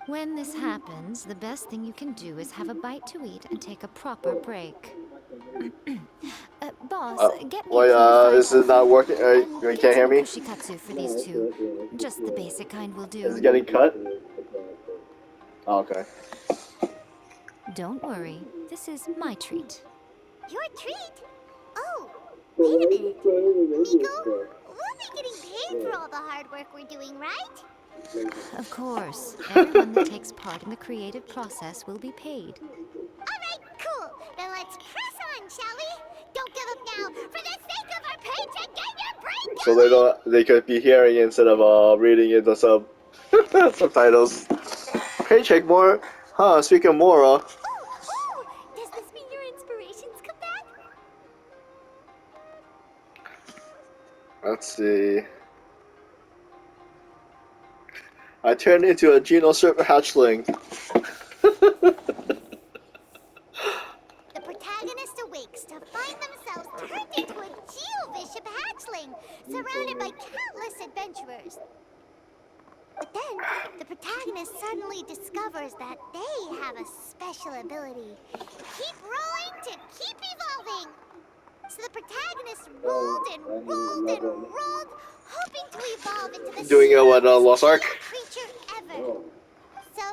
When this happens, the best thing you can do is have a bite to eat and take a proper break. Boss, get me Wait, P5 is it not working? and You get can't hear some me? kushikatsu for these two. Just the basic kind will Is it do. getting cut? Oh, okay. Don't worry, this is my treat. Your treat? Oh, wait a minute. Miko, we'll be getting paid for all the hard work we're doing, right? Of course, everyone that takes part in the creative process will be paid. Alright, cool. Then let's press on, shall we? Don't give up now. For the sake of our paycheck, get your brain So they going! don't. They could be hearing instead of reading it the subtitles. Paycheck more? Huh? Speaking of more, Oh! Does this mean your inspirations come back? let's see. I turned into a Genoserp hatchling. The protagonist awakes to find themselves turned into a Geovishap hatchling, surrounded by countless adventurers. But then, the protagonist suddenly discovers that they have a special ability. Keep rolling to keep evolving! So the protagonist rolled and rolled and rolled, hoping to evolve into the Doing what strongest Lost Ark? creature ever. So,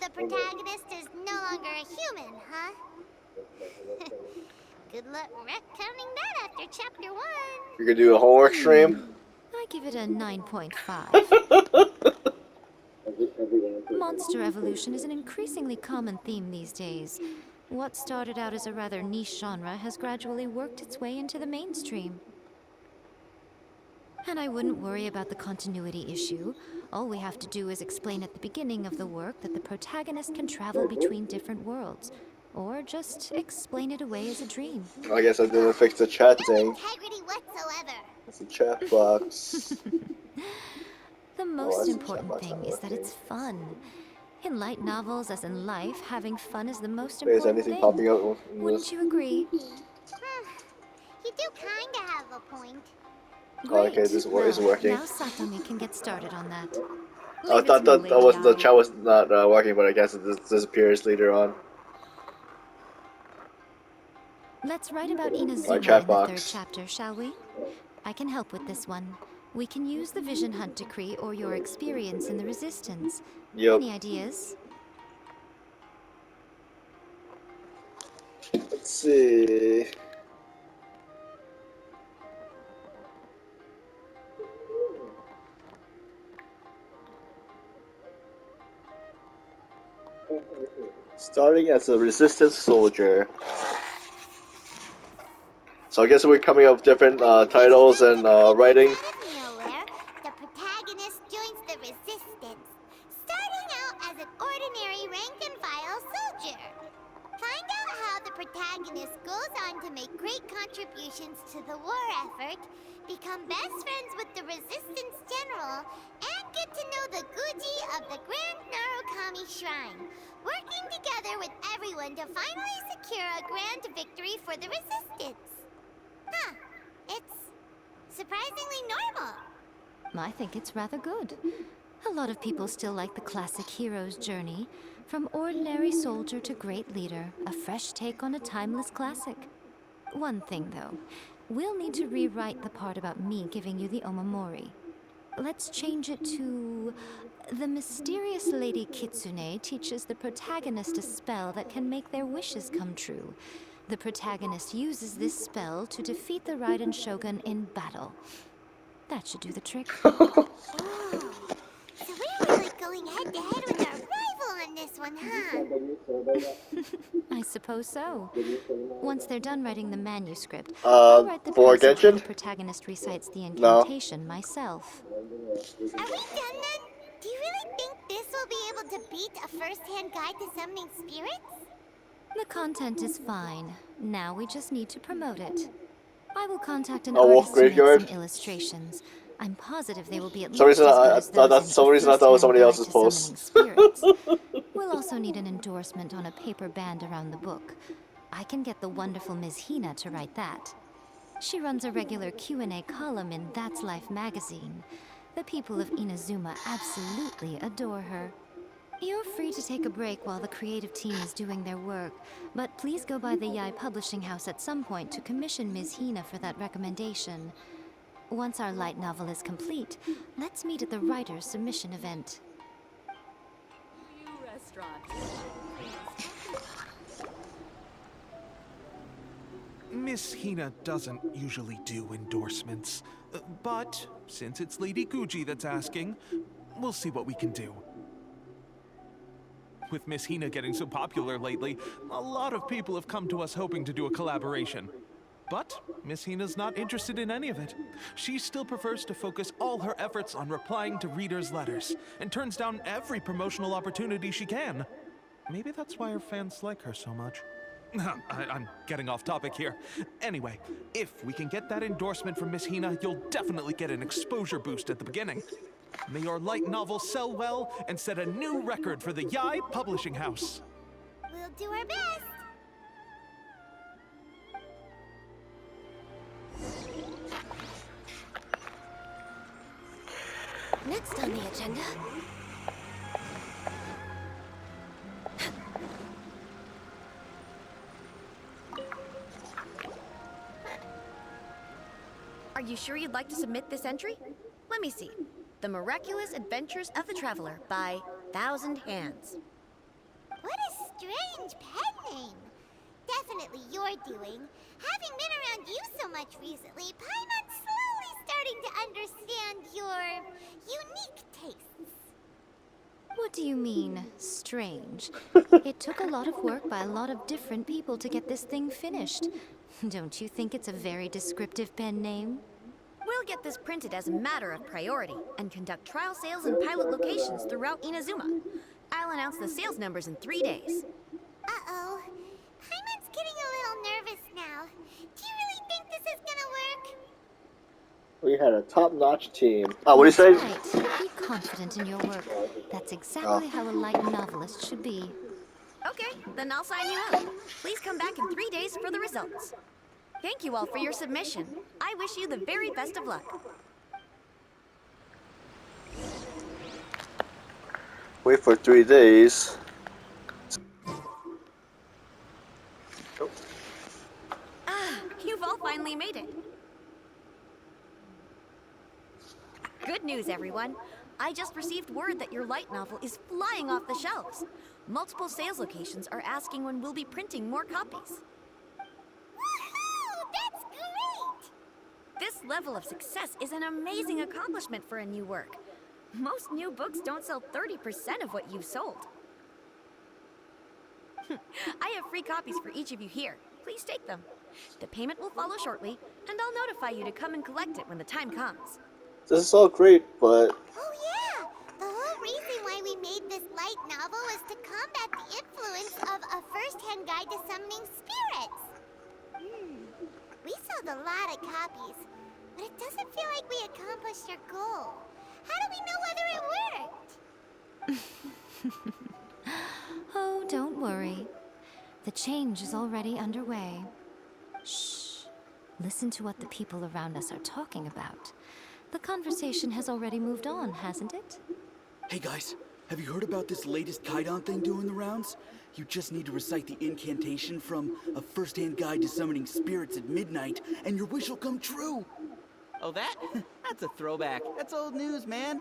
the protagonist is no longer a human, huh? Good luck retconning that after chapter 1. You could do a homework stream. I give it a 9.5. Monster evolution is an increasingly common theme these days. What started out as a rather niche genre has gradually worked its way into the mainstream. And I wouldn't worry about the continuity issue. All we have to do is explain at the beginning of the work that the protagonist can travel between different worlds. Or just explain it away as a dream. I guess I didn't fix the chat No thing. integrity whatsoever. It's a chat box. The Oh, most that's the chat important box thing not is that working. it's fun. In light novels, as in life, having fun is the most Wait, is important anything thing. popping out in Wouldn't this? you agree? You do kinda have a point. Oh, okay, Great. this is Well, working. now Satomi can get started on that. I Leave it to thought me, that Lady was the Eye. chat was not working, but I guess it disappears later on. Let's write about My Inazuma chat in the third box. chapter, shall we? I can help with this one. We can use the Vision Hunt decree or your experience in the Resistance. Yep. Any ideas? Let's see. Starting as a resistance soldier. So I guess we're coming up with different titles and writing. Out of nowhere, the protagonist joins the resistance, starting out as an ordinary rank-and-file soldier. Find out how the protagonist goes on to make great contributions to the war effort, become best friends with the resistance general, and get to know the Guji of the Grand Narukami Shrine, working together with everyone to finally secure a grand victory for the resistance. Huh. It's surprisingly normal. I think it's rather good. A lot of people still like the classic hero's journey, from ordinary soldier to great leader, a fresh take on a timeless classic. One thing though, we'll need to rewrite the part about me giving you the Omamori. Let's change it to... The mysterious Lady Kitsune teaches the protagonist a spell that can make their wishes come true. The protagonist uses this spell to defeat the Raiden Shogun in battle. That should do the trick. Oh, so we're really going head-to-head with our rival on this one, huh? I suppose so. Once they're done writing the manuscript, I'll write the For passage where the Genshin? protagonist recites the No. incantation myself. Are we done then? Do you really think this will be able to beat a first-hand guide to summoning spirits? The content is fine. Now we just need to promote it. I will contact an A wolf artist to make graveyard? some illustrations. I'm positive they will be at Some least reason as good I as thought those that's in some A reason I thought it was First-Hand somebody Guide else's to post. Summoning Spirits. We'll also need an endorsement on a paper band around the book. I can get the wonderful Ms. Hina to write that. She runs a regular Q&A column in That's Life magazine. The people of Inazuma absolutely adore her. You're free to take a break while the creative team is doing their work, but please go by the Yai Publishing House at some point to commission Ms. Hina for that recommendation. Once our light novel is complete, let's meet at the writer's submission event. Miss Hina doesn't usually do endorsements, but since it's Lady Guji that's asking, we'll see what we can do. With Miss Hina getting so popular lately, a lot of people have come to us hoping to do a collaboration. But Miss Hina's not interested in any of it. She still prefers to focus all her efforts on replying to readers' letters, and turns down every promotional opportunity she can. Maybe that's why her fans like her so much. I'm getting off topic here. Anyway, if we can get that endorsement from Miss Hina, you'll definitely get an exposure boost at the beginning. May your light novel sell well and set a new record for the Yai Publishing House. We'll do our best. Next on the agenda... Are you sure you'd like to submit this entry? Let me see. The Miraculous Adventures of the Traveler by Thousand Hands. What a strange pen name. Definitely your doing. Having been around you so much recently, Paimon's slowly starting to understand your unique tastes. What do you mean, strange? It took a lot of work by a lot of different people to get this thing finished. Don't you think it's a very descriptive pen name? We'll get this printed as a matter of priority and conduct trial sales in pilot locations throughout Inazuma. I'll announce the sales numbers in 3 days. Uh-oh. Paimon's getting a little nervous now. Do you really think this is gonna work? We had a top-notch team. What do you say? That's right. Be confident in your work. That's exactly how a light novelist should be. Okay, then I'll sign you out. Please come back in 3 days for the results. Thank you all for your submission. I wish you the very best of luck. Wait for 3 days. You've all finally made it. Good news, everyone. I just received word that your light novel is flying off the shelves. Multiple sales locations are asking when we'll be printing more copies. Woohoo! That's great! This level of success is an amazing accomplishment for a new work. Most new books don't sell 30% of what you've sold. I have free copies for each of you here. Please take them. The payment will follow shortly, and I'll notify you to come and collect it when the time comes. This is all great, but Oh yeah! The whole reason why we made this light novel was to combat the influence of a first-hand guide to summoning spirits. We sold a lot of copies, but it doesn't feel like we accomplished our goal. How do we know whether it worked? Oh, don't worry. The change is already underway. Shh. Listen to what the people around us are talking about. The conversation has already moved on, hasn't it? Hey guys, have you heard about this latest Kaidan thing doing the rounds? You just need to recite the incantation from A First-Hand Guide to Summoning Spirits at midnight, and your wish will come true! Oh, that? That's a throwback. That's old news, man.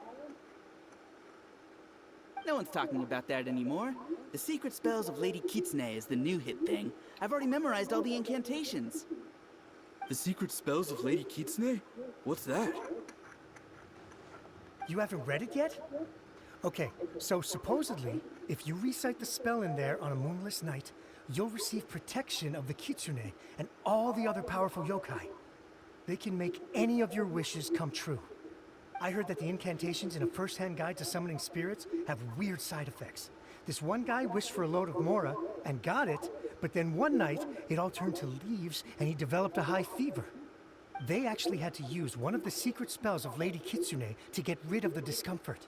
No one's talking about that anymore. The Secret Spells of Lady Kitsune is the new hit thing. I've already memorized all the incantations. The Secret Spells of Lady Kitsune? What's that? You haven't read it yet? Okay, so supposedly, if you recite the spell in there on a moonless night, you'll receive protection of the Kitsune and all the other powerful yokai. They can make any of your wishes come true. I heard that the incantations in A First-Hand Guide to Summoning Spirits have weird side effects. This one guy wished for a load of Mora and got it, but then one night it all turned to leaves and he developed a high fever. They actually had to use one of the secret spells of Lady Kitsune to get rid of the discomfort.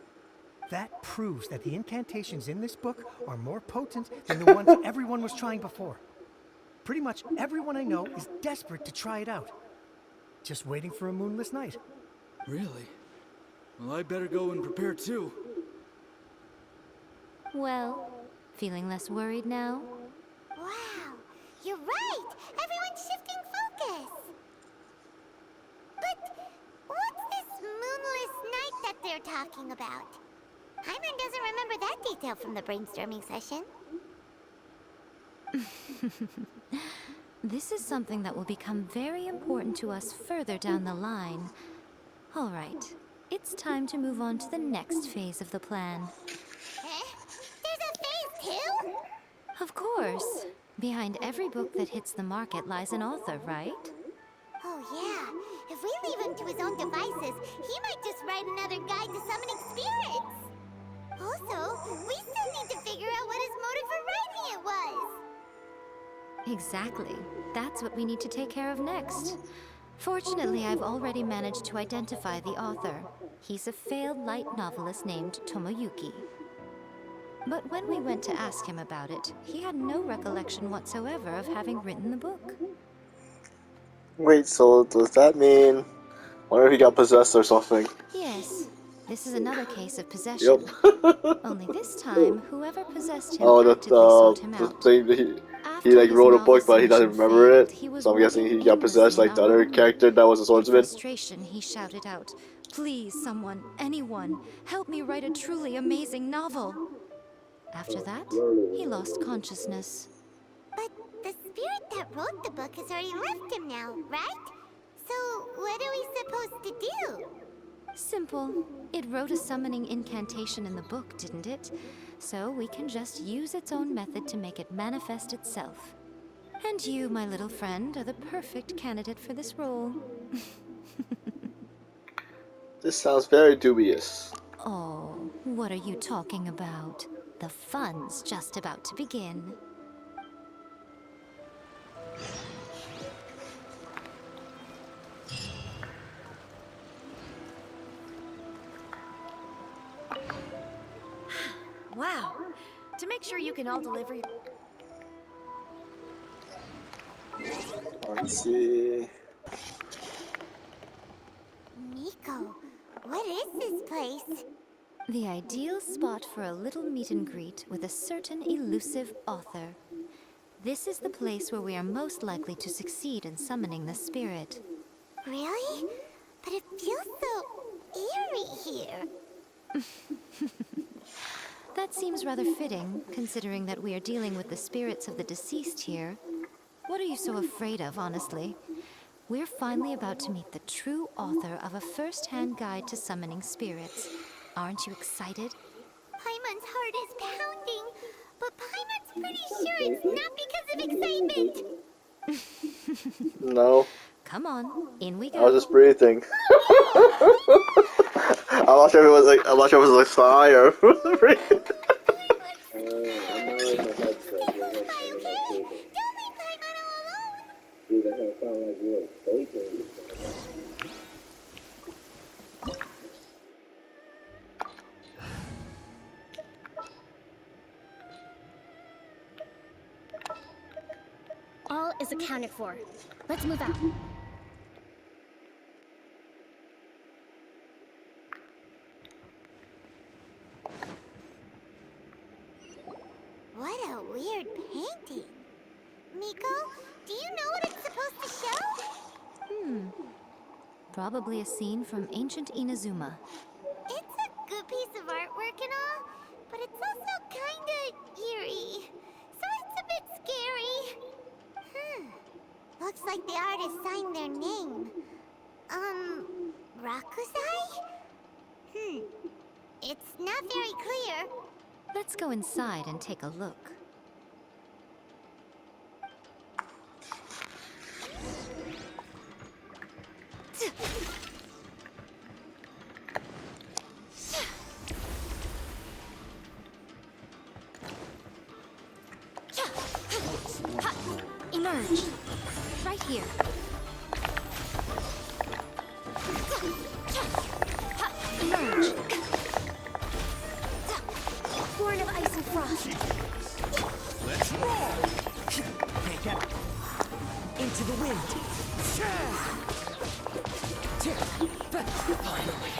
That proves that the incantations in this book are more potent than the ones everyone was trying before. Pretty much everyone I know is desperate to try it out. Just waiting for a moonless night. Really? Well, I better go and prepare too. Well, feeling less worried now? Wow, you're right! Everyone's shifting focus! But what's this moonless night that they're talking about? Hyman doesn't remember that detail from the brainstorming session. This is something that will become very important to us further down the line. All right, it's time to move on to the next phase of the plan. Eh? There's a phase 2? Of course. Behind every book that hits the market lies an author, right? Oh yeah, if we leave him to his own devices, he might just write another guide to summoning spirits. Also, we still need to figure out what his motive for writing it was. Exactly. That's what we need to take care of next. Fortunately, I've already managed to identify the author. He's a failed light novelist named Tomoyuki. But when we went to ask him about it, he had no recollection whatsoever of having written the book. Wait, so does that mean... Wonder if he got possessed or something? Yes, this is another case of possession. Yep. Only this time, whoever possessed him Oh, actively sought him the out. thing that he After like his wrote a novel book, but he doesn't submission remember failed, it. he was So I'm guessing he working got possessed aimlessly like in the our other room. character that was a In swordsman. frustration, he shouted out, "Please, someone, anyone, help me write a truly amazing novel." After that, he lost consciousness. But the spirit that wrote the book has already left him now, right? So what are we supposed to do? Simple. It wrote a summoning incantation in the book, didn't it? So we can just use its own method to make it manifest itself. And you, my little friend, are the perfect candidate for this role. This sounds very dubious. Oh, what are you talking about? The fun's just about to begin. Wow. To make sure you can all deliver your... Let's see. Miko, what is this place? The ideal spot for a little meet and greet with a certain elusive author. This is the place where we are most likely to succeed in summoning the spirit. Really? But it feels so eerie here. That seems rather fitting, considering that we are dealing with the spirits of the deceased here. What are you so afraid of, honestly? We're finally about to meet the true author of a first-hand guide to summoning spirits. Aren't you excited? Paimon's heart is pounding, but Paimon's pretty sure it's not because of excitement. No. Come on, in we I was go. just breathing. I'm not sure if it was like, I'm not sure if it was a sigh or breathing. Don't leave Paimon all alone. All is accounted for. Let's move out. What a weird painting. Miko, do you know what it's supposed to show? Probably a scene from ancient Inazuma. It's a good piece of artwork and all, but it's also kinda eerie. So it's a bit scary. Looks like the artist signed their name. Rakusai? It's not very clear. Let's go inside and take a look. Emerge! Right here. Emerge! Born of ice and frost. Let's roll! Take out. Into the wind. Finally.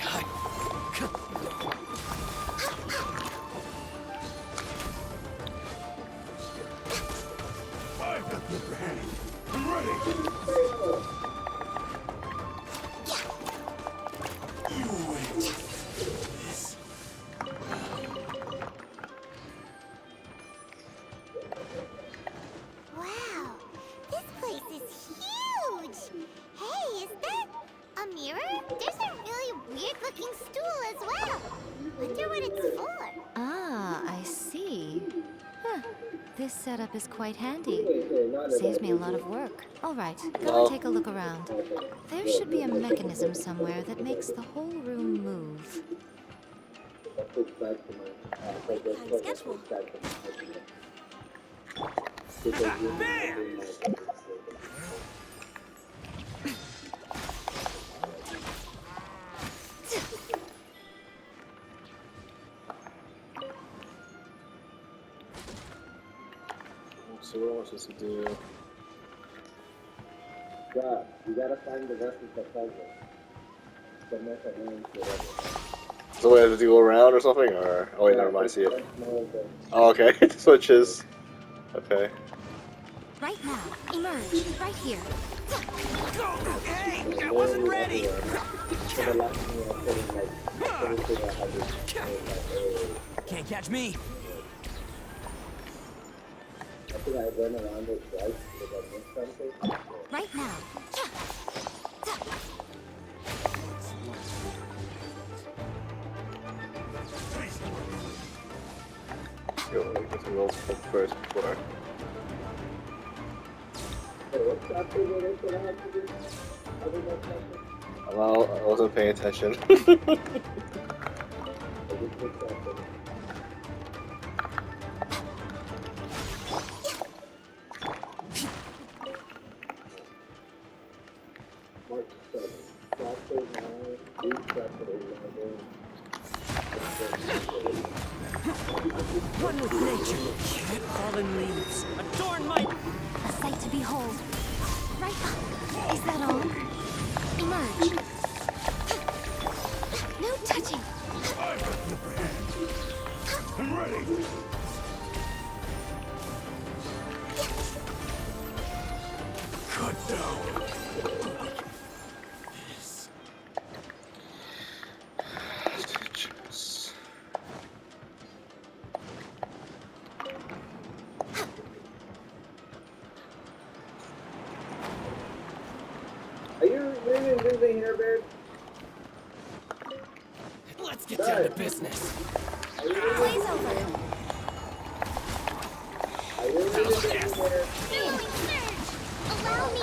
This setup is quite handy. Saves me a lot of work. All right, go and Well, take a look around. There should be a mechanism somewhere that makes the whole room move. Behind schedule. so what am I supposed to do? So wait, does it go around or something? Or oh wait, never mind. I see it. Oh, okay. It switches. Okay. Right now, emerge, right here. Hey, I wasn't ready! Can't catch me! Right now. Go, get some rolls first before. Well, I wasn't paying attention. One with nature, fallen leaves, adorn my... A sight to behold. Right up. Is that all? Emerge. No touching. I'm ready. Cut down. Let's get down to business. Blaze over. Feeling surge! Allow me!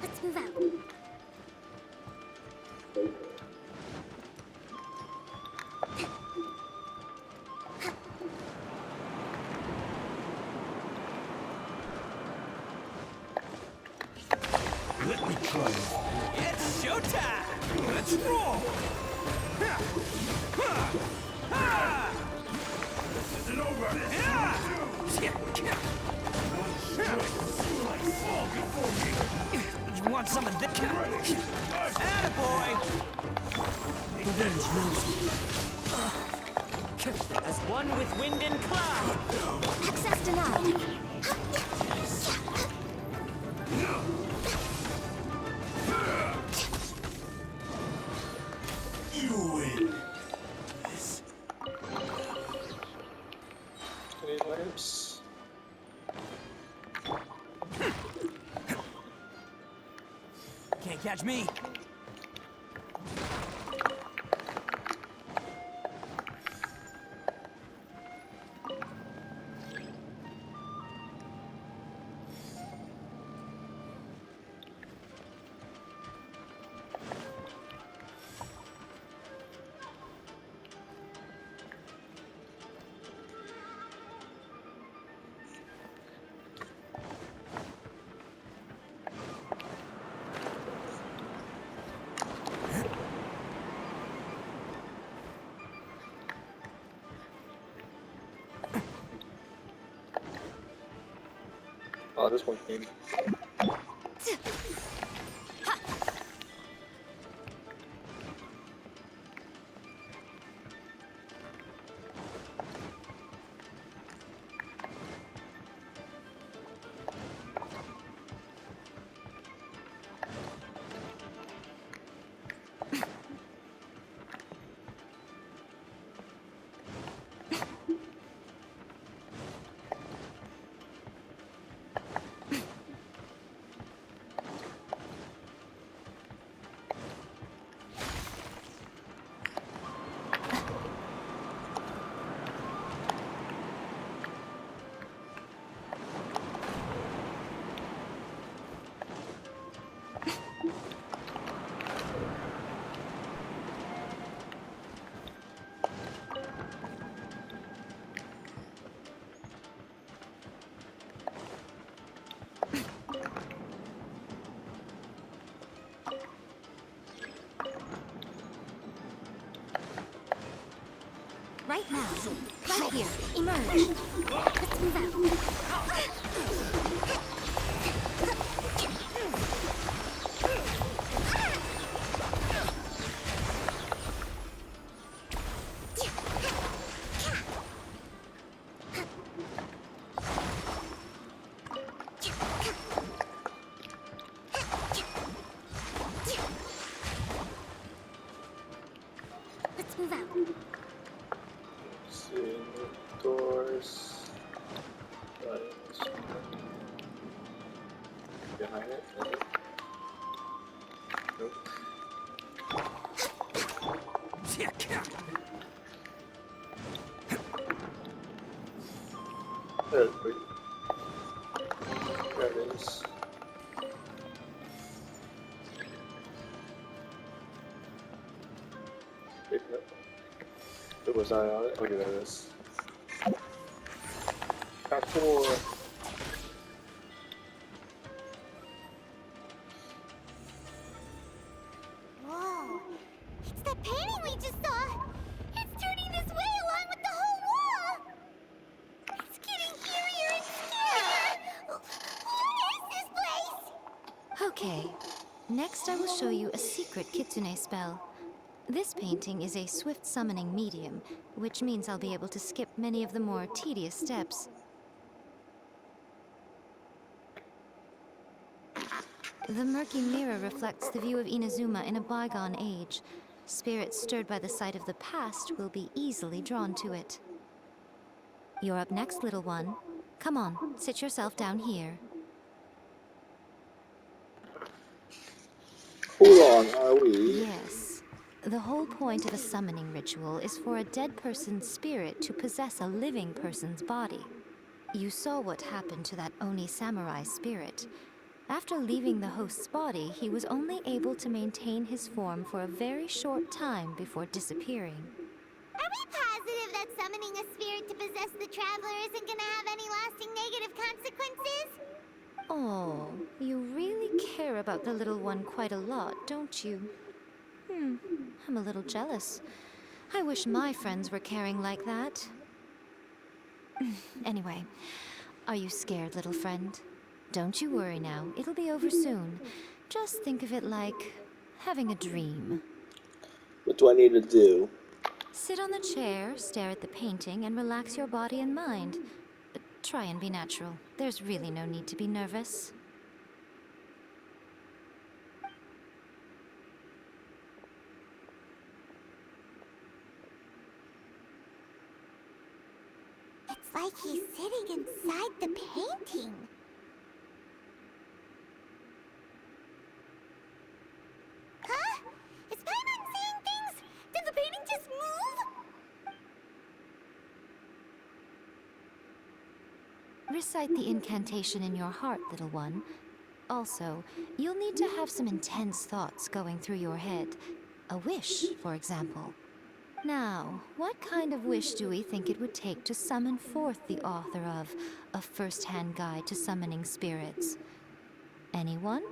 Let's move out. Let me try it. It's showtime! Let's roll! This isn't over. Fall before me. You want some of this? Attaboy! The wind knows me. As one with wind and cloud! Access denied. You win. Any lamps? Can't catch me! Oh, this one came. right now. Right here. Emerge. Let's move out. Let's move out. See doors. Behind it. Nope. There it is. Wait, no. It was not on it. Okay, there it is. Got 4. Whoa. It's that painting we just saw. It's turning this way along with the whole wall. It's getting eerier and scarier. What is this place? Okay. Next, I will show you a secret kitsune spell. This painting is a swift summoning medium, which means I'll be able to skip many of the more tedious steps. The murky mirror reflects the view of Inazuma in a bygone age. Spirits stirred by the sight of the past will be easily drawn to it. You're up next, little one. Come on, sit yourself down here. Hold on, are we? Yes. The whole point of a summoning ritual is for a dead person's spirit to possess a living person's body. You saw what happened to that Oni samurai spirit. After leaving the host's body, he was only able to maintain his form for a very short time before disappearing. Are we positive that summoning a spirit to possess the traveler isn't gonna have any lasting negative consequences? Oh, you really care about the little one quite a lot, don't you? I'm a little jealous. I wish my friends were caring like that. Anyway, are you scared, little friend? Don't you worry now, it'll be over soon. Just think of it like having a dream. What do I need to do? Sit on the chair, stare at the painting, and relax your body and mind. Try and be natural. There's really no need to be nervous. It's like he's sitting inside the painting. Huh? Is Paimon saying things? Did the painting just move? Recite the incantation in your heart, little one. Also, you'll need to have some intense thoughts going through your head. A wish, for example. Now, what kind of wish do we think it would take to summon forth the author of A First-Hand Guide to Summoning Spirits? Anyone?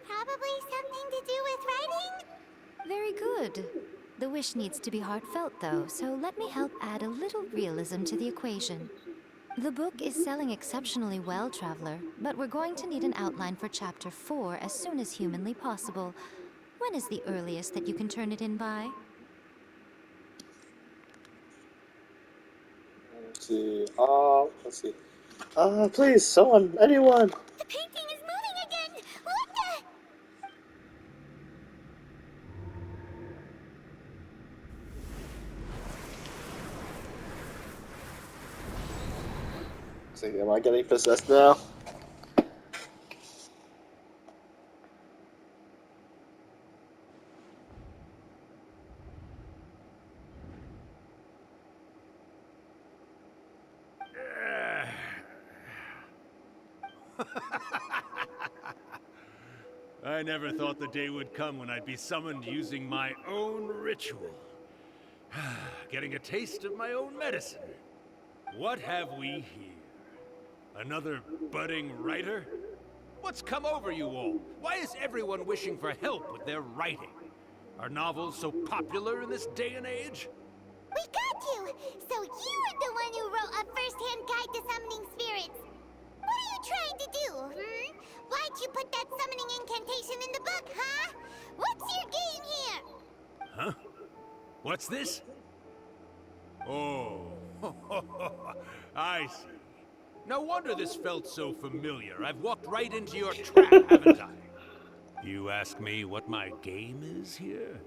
Probably something to do with writing? Very good. The wish needs to be heartfelt, though, so let me help add a little realism to the equation. The book is selling exceptionally well, Traveler, but we're going to need an outline for Chapter 4 as soon as humanly possible. When is the earliest that you can turn it in by? Let's see. Let's see. Please, someone, anyone. The painting is moving again! What the? Let's see, am I getting possessed now? I never thought the day would come when I'd be summoned using my own ritual. Getting a taste of my own medicine. What have we here? Another budding writer? What's come over you all? Why is everyone wishing for help with their writing? Are novels so popular in this day and age? We got you! So you are the one who wrote a first-hand guide to summoning spirits. What are you trying to do, Why'd you put that summoning incantation in the book, huh? What's your game here? Huh? What's this? Oh, I see. No wonder this felt so familiar. I've walked right into your trap, haven't I? You ask me what my game is here?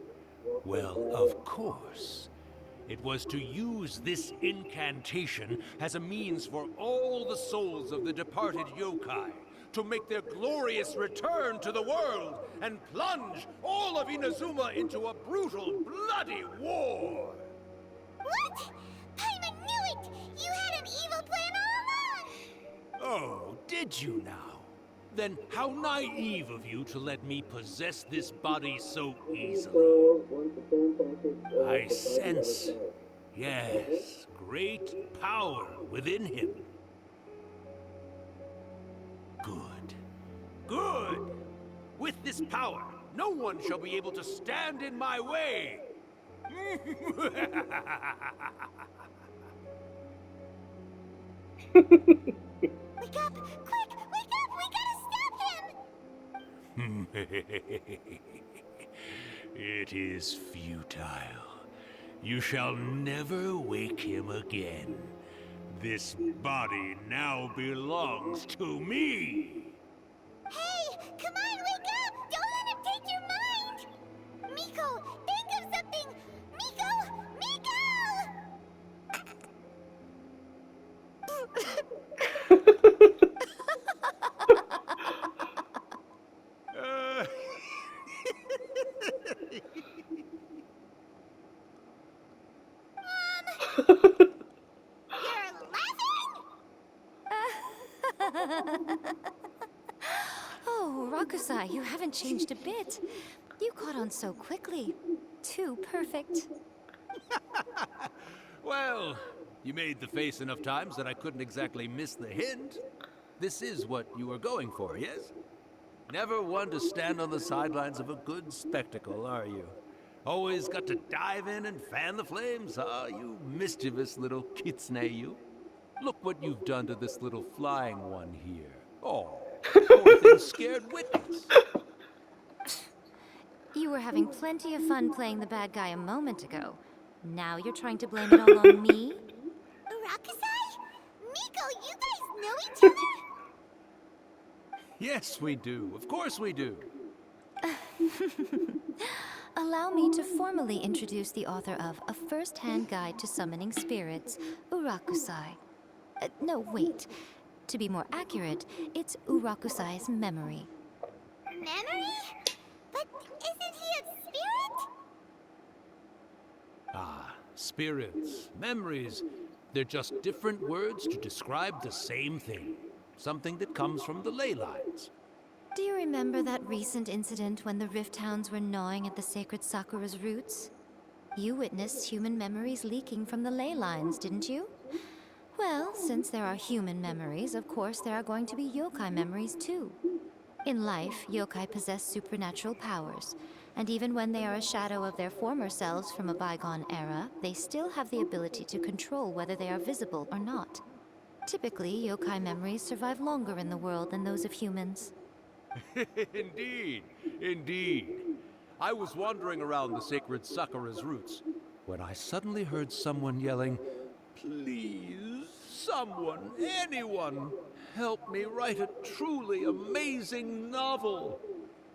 Well, of course. It was to use this incantation as a means for all the souls of the departed yokai to make their glorious return to the world and plunge all of Inazuma into a brutal, bloody war. What? Paimon knew it! You had an evil plan all along! Oh, did you now? Then how naive of you to let me possess this body so easily. I sense, yes, great power within him. Good. Good! With this power, no one shall be able to stand in my way! Wake up! Quick! Wake up! We gotta stop him! It is futile. You shall never wake him again. This body now belongs to me! Hey! Come on, wake up! Don't let him take your mind! Miko, think of something! Miko! Miko! You're laughing? Oh, Rakusai, you haven't changed a bit. You caught on so quickly. Too perfect. Well, you made the face enough times that I couldn't exactly miss the hint. This is what you were going for, yes? Never one to stand on the sidelines of a good spectacle, are you? Always got to dive in and fan the flames, huh? You mischievous little kitsune, you. Look what you've done to this little flying one here. Oh, poor thing scared witness. You were having plenty of fun playing the bad guy a moment ago. Now you're trying to blame it all on me? Rakusai? Miko, you guys know each other? Yes, we do. Of course we do. Allow me to formally introduce the author of A First-Hand Guide to Summoning Spirits, Urakusai. No, wait. To be more accurate, it's Urakusai's memory. Memory? But isn't he a spirit? Ah, spirits, memories. They're just different words to describe the same thing. Something that comes from the ley lines. Do you remember that recent incident when the Rift Hounds were gnawing at the sacred Sakura's roots? You witnessed human memories leaking from the ley lines, didn't you? Well, since there are human memories, of course there are going to be yokai memories too. In life, yokai possess supernatural powers, and even when they are a shadow of their former selves from a bygone era, they still have the ability to control whether they are visible or not. Typically, yokai memories survive longer in the world than those of humans. Indeed, indeed. I was wandering around the sacred Sakura's roots when I suddenly heard someone yelling, "Please, someone, anyone, help me write a truly amazing novel."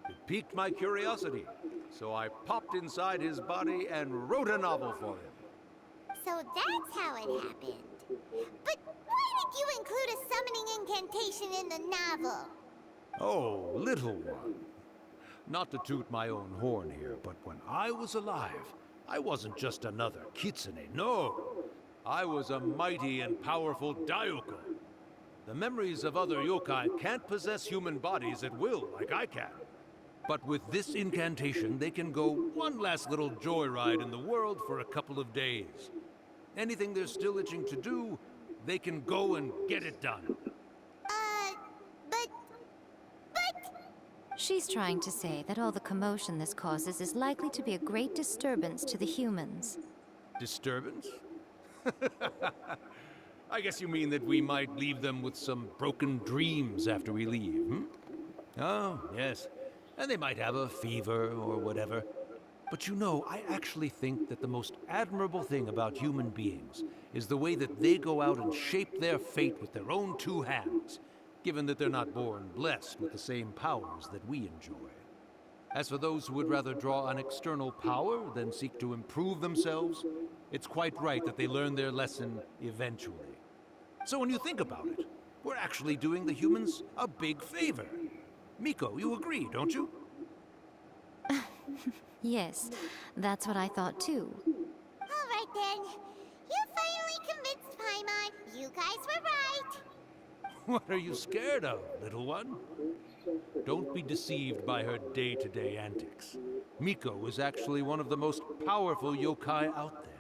It piqued my curiosity, so I popped inside his body and wrote a novel for him. So that's how it happened. But why did you include a summoning incantation in the novel? Oh, little one. Not to toot my own horn here, but when I was alive, I wasn't just another kitsune, no. I was a mighty and powerful Daioka. The memories of other yokai can't possess human bodies at will like I can. But with this incantation, they can go one last little joyride in the world for a couple of days. Anything they're still itching to do, they can go and get it done. But... She's trying to say that all the commotion this causes is likely to be a great disturbance to the humans. Disturbance? I guess you mean that we might leave them with some broken dreams after we leave, hmm? Oh, yes. And they might have a fever or whatever. But you know, I actually think that the most admirable thing about human beings is the way that they go out and shape their fate with their own two hands, given that they're not born blessed with the same powers that we enjoy. As for those who would rather draw on external power than seek to improve themselves, it's quite right that they learn their lesson eventually. So when you think about it, we're actually doing the humans a big favor. Miko, you agree, don't you? Yes, that's what I thought too. All right then. You finally convinced Paimon. You guys were right. What are you scared of, little one? Don't be deceived by her day-to-day antics. Miko is actually one of the most powerful yokai out there.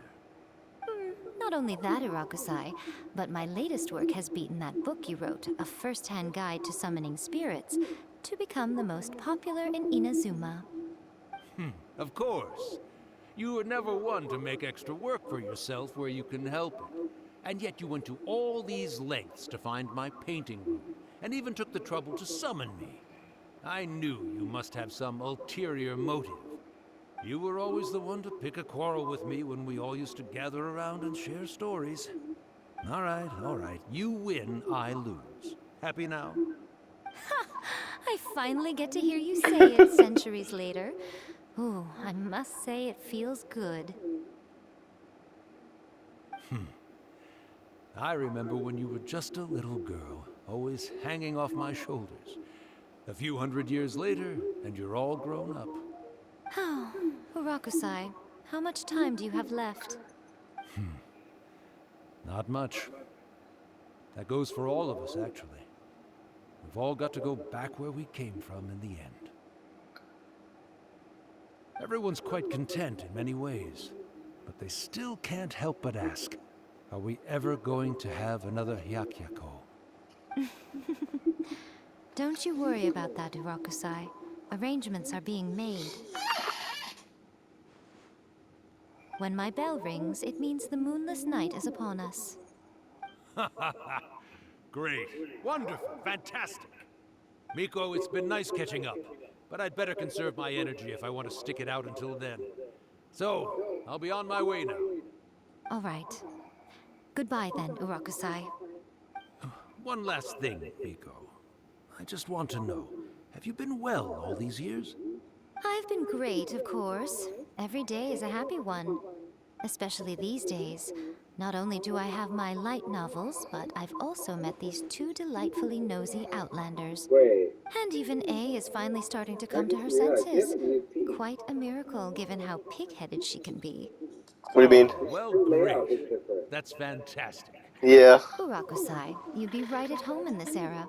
Not only that, Irakusai, but my latest work has beaten that book you wrote, A First-Hand Guide to Summoning Spirits, to become the most popular in Inazuma. Of course. You were never one to make extra work for yourself where you can help it. And yet you went to all these lengths to find my painting room, and even took the trouble to summon me. I knew you must have some ulterior motive. You were always the one to pick a quarrel with me when we all used to gather around and share stories. All right. You win, I lose. Happy now? I finally get to hear you say it centuries later. Ooh, I must say it feels good. I remember when you were just a little girl, always hanging off my shoulders. A few hundred years later, and you're all grown up. Oh, Urakusai, how much time do you have left? Not much. That goes for all of us, actually. We've all got to go back where we came from in the end. Everyone's quite content in many ways, but they still can't help but ask, are we ever going to have another Hyakyako? Don't you worry about that, Urakusai. Arrangements are being made. When my bell rings, it means the moonless night is upon us. Great. Wonderful. Fantastic. Miko, it's been nice catching up, but I'd better conserve my energy if I want to stick it out until then. So, I'll be on my way now. All right. Goodbye then, Urakusai. One last thing, Miko. I just want to know, have you been well all these years? I've been great, of course. Every day is a happy one. Especially these days. Not only do I have my light novels, but I've also met these two delightfully nosy outlanders. And even A is finally starting to come to her senses. Quite a miracle, given how pig-headed she can be. What do you mean? Well, great. That's fantastic. Yeah, Urakusai, you'd be right at home in this era.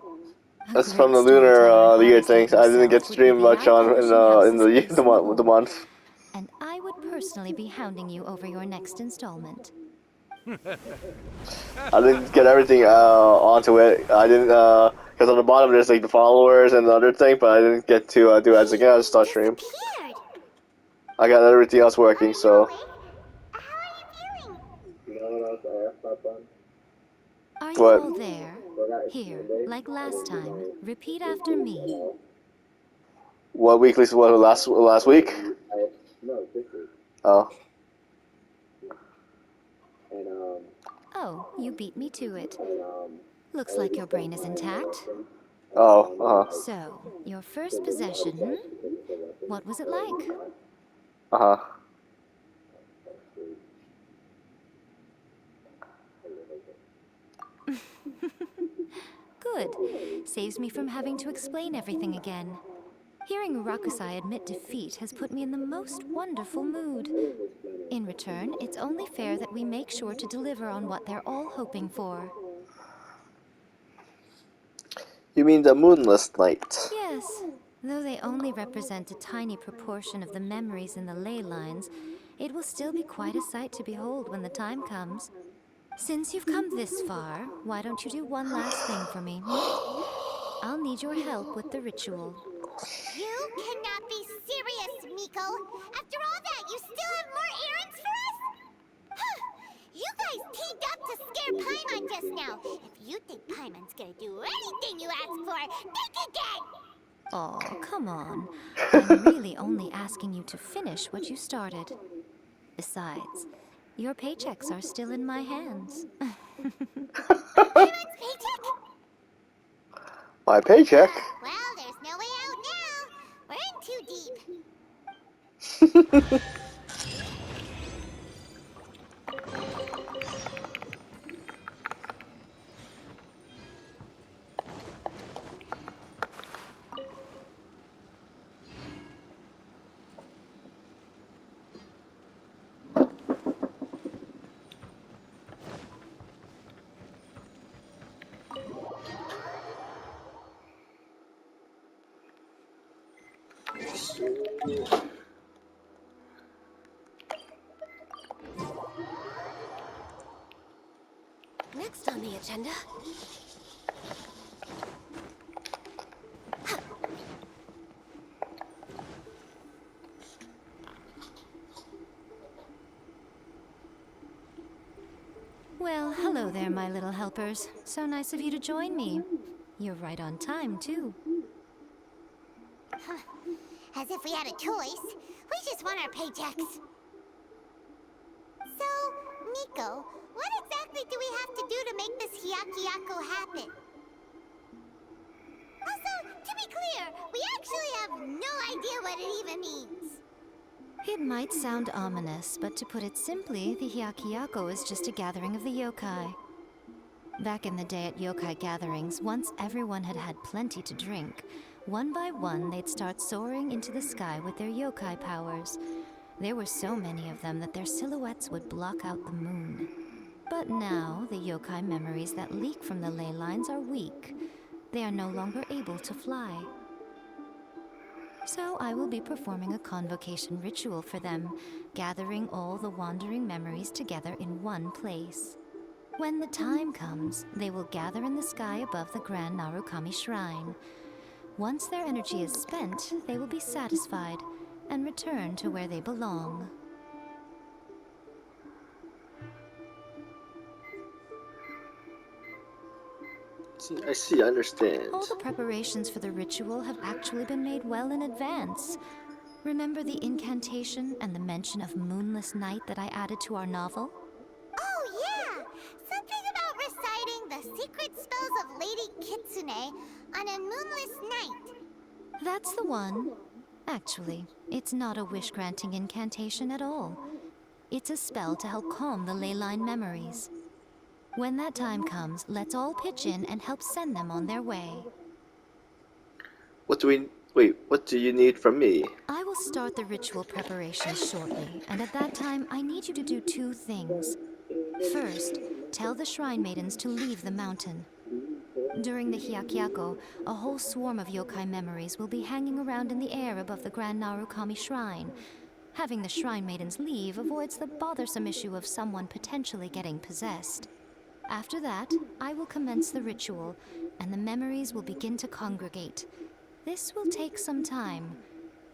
A that's great from the storyteller lunar year always things. told I didn't get himself would be stream the much on eye-catching house in the space the month. The home. month. And I would personally be hounding you over your next installment. I didn't get everything onto it. I didn't because on the bottom there's like the followers and the other thing, but I didn't get to do ads again. I just start stream. Disappeared. I got everything else working, so. How are you feeling? Are you What? all there? Here, like last time, repeat after me. What weekly? What last week? Oh. Oh, you beat me to it. Looks like your brain is intact. Oh. So, your first possession, what was it like? Good. Saves me from having to explain everything again. Hearing Urakusai admit defeat has put me in the most wonderful mood. In return, it's only fair that we make sure to deliver on what they're all hoping for. You mean the moonless night? Yes, though they only represent a tiny proportion of the memories in the ley lines, it will still be quite a sight to behold when the time comes. Since you've come this far, why don't you do one last thing for me? I'll need your help with the ritual. You cannot be serious, Miko. After all that, you still have more errands for us? up to scare Paimon just now. If you think Paimon's gonna do anything you ask for, think again! Oh, come on. I'm really only asking you to finish what you started. Besides, your paychecks are still in my hands. Paimon's paycheck? My paycheck? Well, there's no way out now. We're in too deep. Next on the agenda. Well, hello there, my little helpers. So nice of you to join me. You're right on time, too. As if we had a choice. We just want our paychecks. So, Nico, what exactly do we have to do to make this Hyakyako happen? Also, to be clear, we actually have no idea what it even means. It might sound ominous, but to put it simply, the Hyakyako is just a gathering of the yokai. Back in the day at yokai gatherings, once everyone had had plenty to drink, one by one they'd start soaring into the sky with their yokai powers. There were so many of them that their silhouettes would block out the moon. But now, the yokai memories that leak from the ley lines are weak. They are no longer able to fly. So I will be performing a convocation ritual for them, gathering all the wandering memories together in one place. When the time comes, they will gather in the sky above the Grand Narukami Shrine. Once their energy is spent, they will be satisfied and return to where they belong. I see, I understand. All the preparations for the ritual have actually been made well in advance. Remember the incantation and the mention of moonless night that I added to our novel? Oh, yeah! Something about reciting the secret spells of Lady Kitsune on a moonless night. That's the one. Actually, it's not a wish-granting incantation at all. It's a spell to help calm the ley line memories. When that time comes, let's all pitch in and help send them on their way. What do you need from me? I will start the ritual preparations shortly, and at that time, I need you to do two things. First, tell the shrine maidens to leave the mountain. During the Hyakyako, a whole swarm of yokai memories will be hanging around in the air above the Grand Narukami Shrine. Having the shrine maidens leave avoids the bothersome issue of someone potentially getting possessed. After that, I will commence the ritual, and the memories will begin to congregate. This will take some time.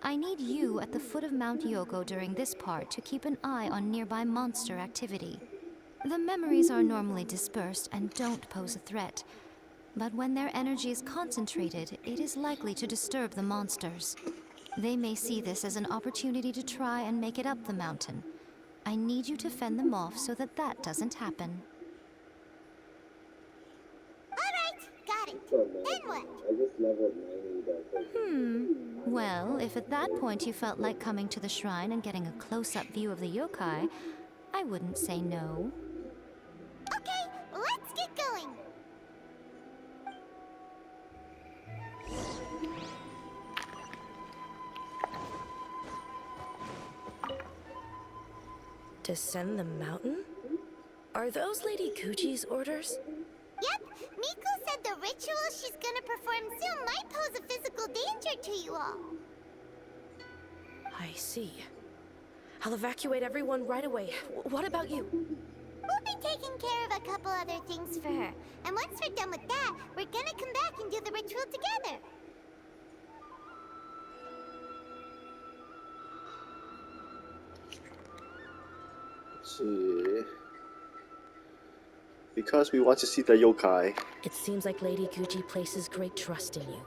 I need you at the foot of Mount Yogo during this part to keep an eye on nearby monster activity. The memories are normally dispersed and don't pose a threat, but when their energy is concentrated, it is likely to disturb the monsters. They may see this as an opportunity to try and make it up the mountain. I need you to fend them off so that that doesn't happen. Alright, got it. Then what? Well, if at that point you felt like coming to the shrine and getting a close-up view of the yokai, I wouldn't say no. Okay, let's get going. Descend the mountain? Are those Lady Kuchi's orders? Yep, Miku said the ritual she's gonna perform soon might pose a physical danger to you all. I see. I'll evacuate everyone right away. What about you? We'll be taking care of a couple other things for her. And once we're done with that, we're gonna come back and do the ritual together. Let's see. Because we want to see the yokai. It seems like Lady Kuji places great trust in you.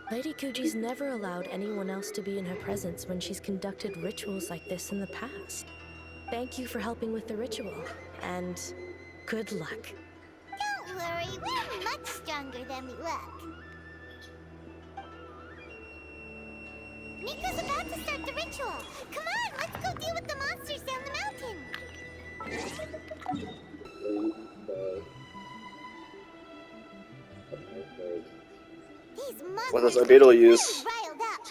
Lady Kuji's never allowed anyone else to be in her presence when she's conducted rituals like this in the past. Thank you for helping with the ritual, and good luck. Don't worry, we're much stronger than we look. Miko's about to start the ritual. Come on, let's go deal with the monsters down the mountain. These monsters What does Albedo are use? really riled up.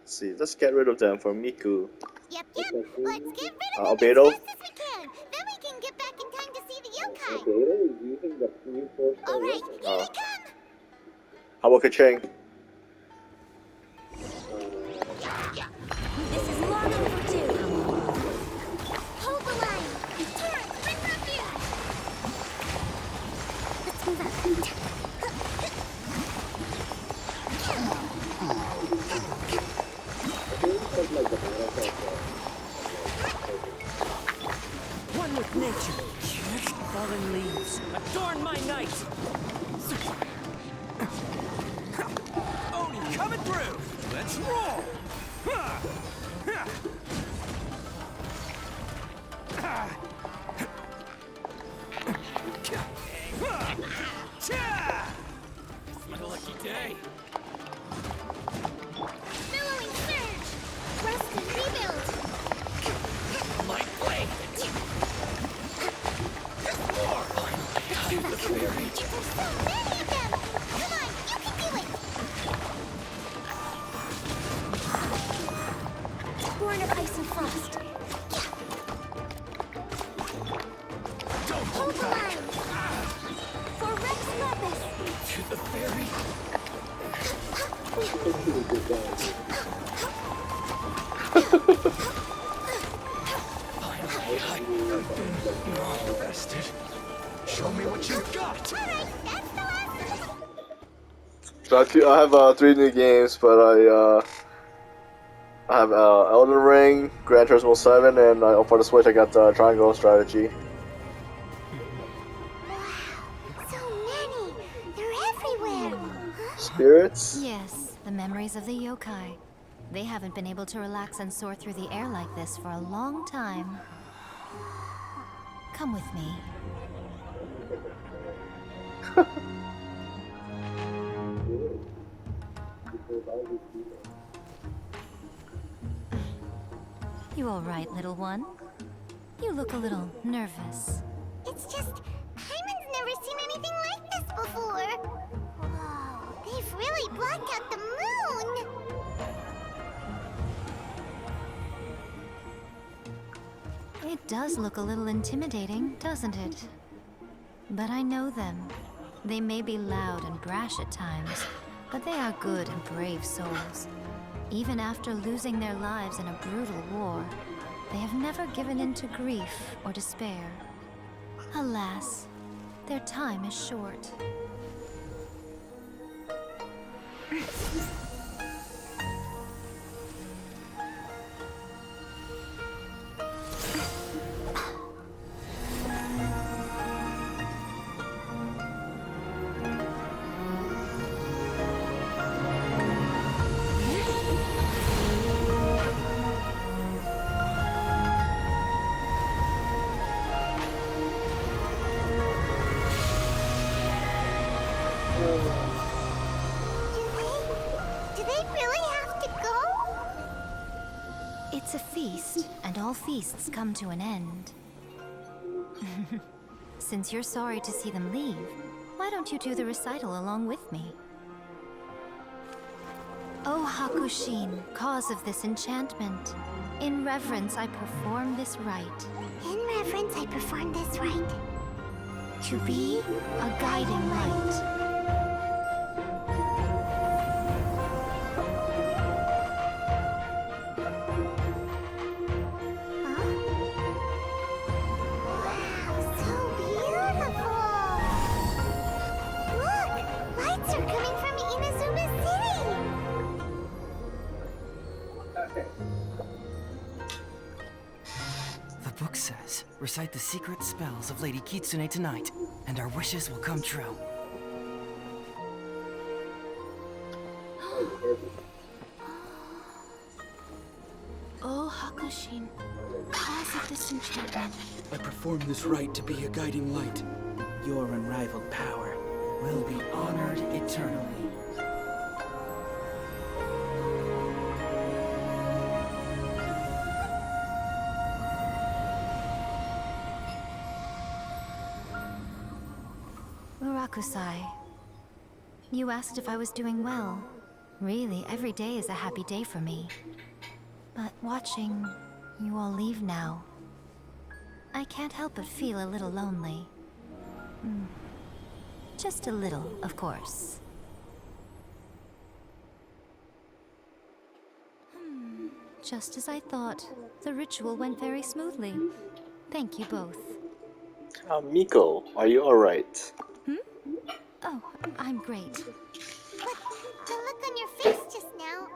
Let's see, let's get rid of them for Miku. Yep. Let's get rid of them Albedo? as fast as we can. Then we can get back in time to see the yokai. Alright, here they come. How about Kacheng? This is long overdue. Hold the line. Turret, bring them in. Let's move up. One with nature. Fallen leaves. Adorn my night. Oni coming through. Let's roll. It's a lucky day. Billowing surge. Rest and rebuild. My blade. More. Time the fury. There's so many of them. Come on, you can do it. Born of ice and frost. Hold the line. For Rex Lapis. To the ferry. Finally, I've been long rested. Show me what you've got. Alright, that's the last one. So I have 3 new games, but I have Elden Ring, Gran Turismo 7, and for the Switch I got Triangle Strategy. So many. They're everywhere. Spirits? Yes, the memories of the yokai. They haven't been able to relax and soar through the air like this for a long time. Come with me. You all right, little one? You look a little nervous. It's just, Hyman's never seen anything like this before. Whoa, they've really blocked out the moon. It does look a little intimidating, doesn't it? But I know them. They may be loud and brash at times, but they are good and brave souls. Even after losing their lives in a brutal war, they have never given in to grief or despair. Alas, their time is short. Do they really have to go? It's a feast, and all feasts come to an end. Since you're sorry to see them leave, why don't you do the recital along with me? O Hakushin, cause of this enchantment, in reverence I perform this rite. In reverence, I perform this rite. To be a guiding light. Wow, so beautiful! Look! Lights are coming from Inazuma City! The book says Recite the secret spells of Lady Kitsune tonight, and our wishes will come true. Oh, Hakushin, cause of disenchantment. I perform this rite to be a guiding light. Your unrivaled power will be honored eternally. Murakusai, you asked if I was doing well. Really, every day is a happy day for me. But watching you all leave now, I can't help but feel a little lonely. Just a little, of course. Just as I thought, the ritual went very smoothly. Thank you both. Miko, are you alright? Oh, I'm great. But the look on your face just now.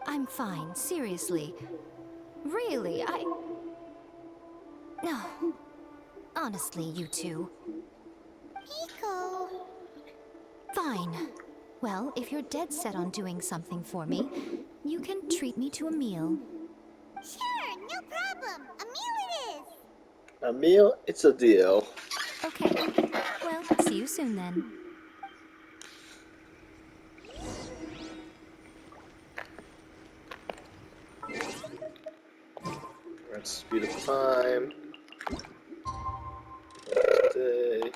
I'm fine, seriously. Really, No. Honestly, you two. Miko. Fine. Well, if you're dead set on doing something for me, you can treat me to a meal. Sure, no problem. A meal it is. A meal? It's a deal. Okay. Well, see you soon then. It's beautiful time. Day.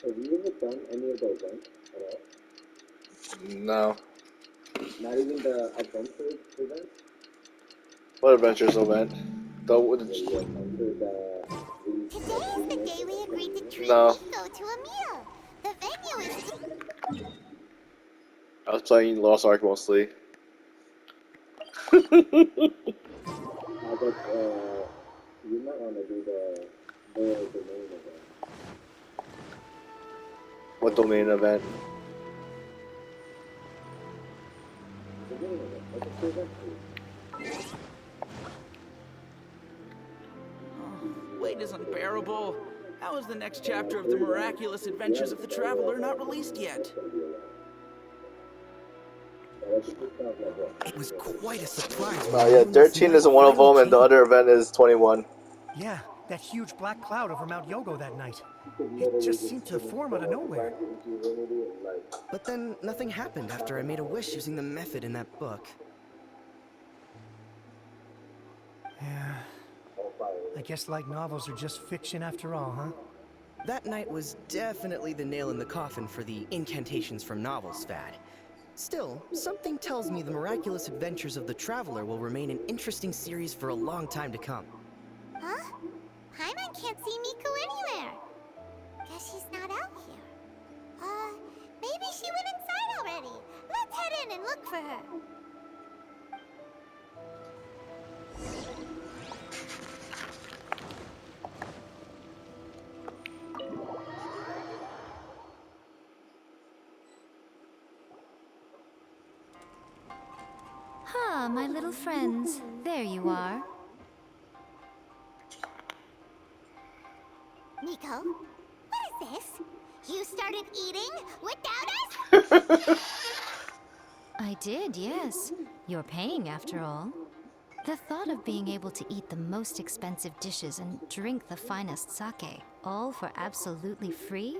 Have you ever done any of the events at all? No. Not even the adventure event? What adventures event? Today's the day we agreed to treat No. Miko to a meal. The venue is... I was playing Lost Ark mostly. But, you might want to do the domain event. What domain event? The domain event. Like a free event for you. Wait is unbearable. How is the next chapter of the miraculous adventures of the Traveler not released yet? It was quite a surprise. Yeah, 13 is one of them, and the other event is 21. Yeah, that huge black cloud over Mount Yogo that night. It just seemed to form out of nowhere. But then nothing happened after I made a wish using the method in that book. Yeah. I guess light novels are just fiction after all, huh? That night was definitely the nail in the coffin for the incantations from novels fad. Still, something tells me the miraculous adventures of the Traveler will remain an interesting series for a long time to come. Huh? Paimon can't see Miko anywhere. Guess she's not out here. Maybe she went inside already. Let's head in and look for her. Ah, my little friends. There you are. Miko, what is this? You started eating without us? I did, yes. You're paying after all. The thought of being able to eat the most expensive dishes and drink the finest sake, all for absolutely free?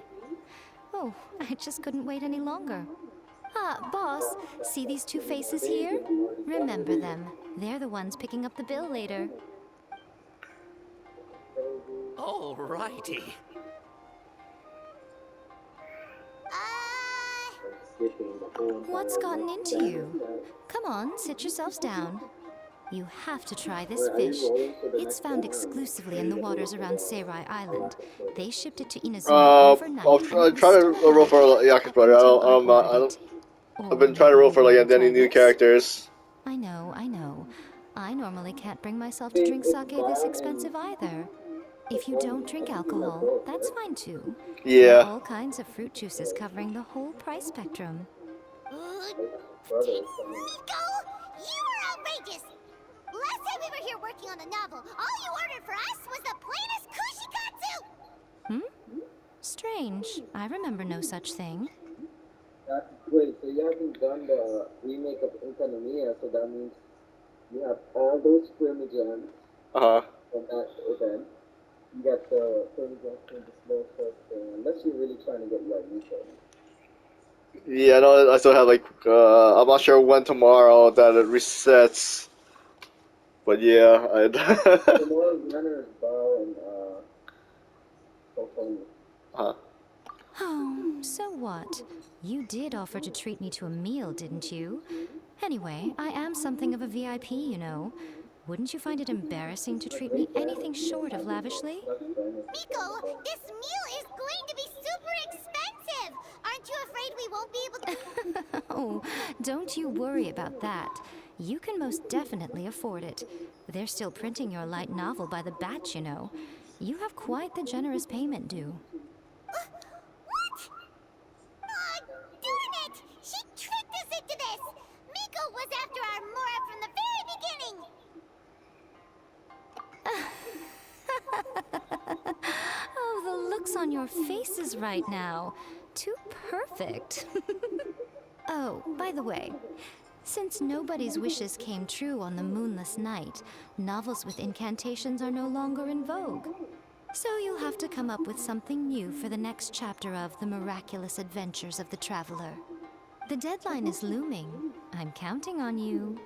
Oh, I just couldn't wait any longer. Ah, boss, see these two faces here? Remember them. They're the ones picking up the bill later. Alrighty. What's gotten into you? Come on, sit yourselves down. You have to try this fish. It's found exclusively in the waters around Seirai Island. They shipped it to Inazuma overnight. I'll try to roll for Yaku's brother. I've been trying to roll for like any new characters. I know. I normally can't bring myself to drink sake this expensive either. If you don't drink alcohol, that's fine too. Yeah. There are all kinds of fruit juices covering the whole price spectrum. Miko, you are outrageous. Last time we were here working on the novel, all you ordered for us was the plainest kushikatsu! Hmm? Strange. I remember no such thing. Wait, so you haven't done the remake of Inkanomiya, so that means you have all those scrimmages Uh-huh. from that event. You got the scrimmages from the slow short thing, unless you're really trying to get Yaruko. Yeah, no, I still have like I'm not sure when tomorrow that it resets. But yeah, Tomorrow's Renner's Bow and Kokoni. huh. Oh, so what? You did offer to treat me to a meal, didn't you? Anyway, I am something of a VIP, you know. Wouldn't you find it embarrassing to treat me anything short of lavishly? Miko, this meal is going to be super expensive! Aren't you afraid we won't be able to... Oh, don't you worry about that. You can most definitely afford it. They're still printing your light novel by the batch, you know. You have quite the generous payment due. What? Aw, darn it! She tricked us into this! Miko was after our Mora from the very beginning! Oh, the looks on your faces right now. Too perfect. Oh, by the way, since nobody's wishes came true on the moonless night, novels with incantations are no longer in vogue. So you'll have to come up with something new for the next chapter of The Miraculous Adventures of the Traveler. The deadline is looming. I'm counting on you.